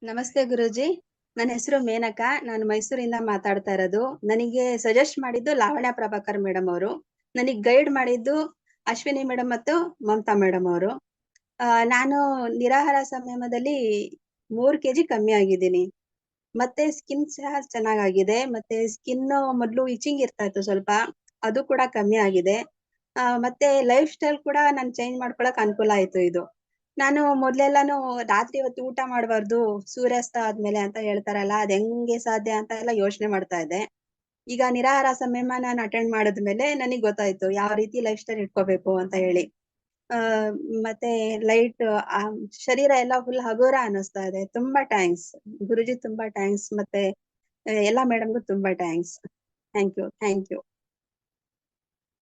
ನಮಸ್ತೆ ಗುರೂಜಿ. ನನ್ನ ಹೆಸರು ಮೇನಕಾ. ನಾನು ಮೈಸೂರಿಂದ ಮಾತಾಡ್ತಾ ಇರೋದು. ನನಗೆ ಸಜೆಸ್ಟ್ ಮಾಡಿದ್ದು ಲಾವಣ್ಯ ಪ್ರಭಾಕರ್ ಮೇಡಮ್ ಅವರು. ನನಗೆ ಗೈಡ್ ಮಾಡಿದ್ದು ಅಶ್ವಿನಿ ಮೇಡಮ್ ಮತ್ತು ಮಮತಾ ಮೇಡಮ್ ಅವರು. ನಾನು ನಿರಾಹಾರ ಸಂಯಮದಲ್ಲಿ 3 ಕೆಜಿ ಕಮ್ಮಿ ಆಗಿದ್ದೀನಿ. ಮತ್ತೆ ಸ್ಕಿನ್ ಸಹ ಚೆನ್ನಾಗಾಗಿದೆ. ಮತ್ತೆ ಸ್ಕಿನ್ ಮೊದಲು ಇಚಿಂಗ್ ಇರ್ತಾ ಇತ್ತು ಸ್ವಲ್ಪ, ಅದು ಕೂಡ ಕಮ್ಮಿ ಆಗಿದೆ. ಮತ್ತೆ ಲೈಫ್ ಸ್ಟೈಲ್ ಕೂಡ ನಾನು ಚೇಂಜ್ ಮಾಡ್ಕೊಳಕ್ ಅನುಕೂಲ ಆಯ್ತು ಇದು. ನಾನು ಮೊದ್ಲೆಲ್ಲಾನು ರಾತ್ರಿ ಹೊತ್ತು ಊಟ ಮಾಡಬಾರ್ದು ಸೂರ್ಯಾಸ್ತ ಆದ್ಮೇಲೆ ಅಂತ ಹೇಳ್ತಾರಲ್ಲ, ಅದ್ ಹೆಂಗೆ ಸಾಧ್ಯ ಅಂತ ಎಲ್ಲ ಯೋಚನೆ ಮಾಡ್ತಾ ಇದ್ದೆ. ಈಗ ನಿರಾಹಾರ ಸಂಯಮ ನಾನು ಅಟೆಂಡ್ ಮಾಡಿದ್ಮೇಲೆ ನನಗ್ ಗೊತ್ತಾಯ್ತು ಯಾವ ರೀತಿ ಲೈಫ್ ಸ್ಟೈಲ್ ಇಟ್ಕೋಬೇಕು ಅಂತ ಹೇಳಿ. ಆ ಮತ್ತೆ ಲೈಟ್ ಶರೀರ ಎಲ್ಲ ಫುಲ್ ಹಗುರ ಅನ್ನಿಸ್ತಾ ಇದೆ. ತುಂಬಾ ಥ್ಯಾಂಕ್ಸ್ ಗುರುಜಿ, ತುಂಬಾ ಥ್ಯಾಂಕ್ಸ್. ಮತ್ತೆ ಎಲ್ಲಾ ಮೇಡಮ್ಗೂ ತುಂಬಾ ಥ್ಯಾಂಕ್ಸ್. Thank you.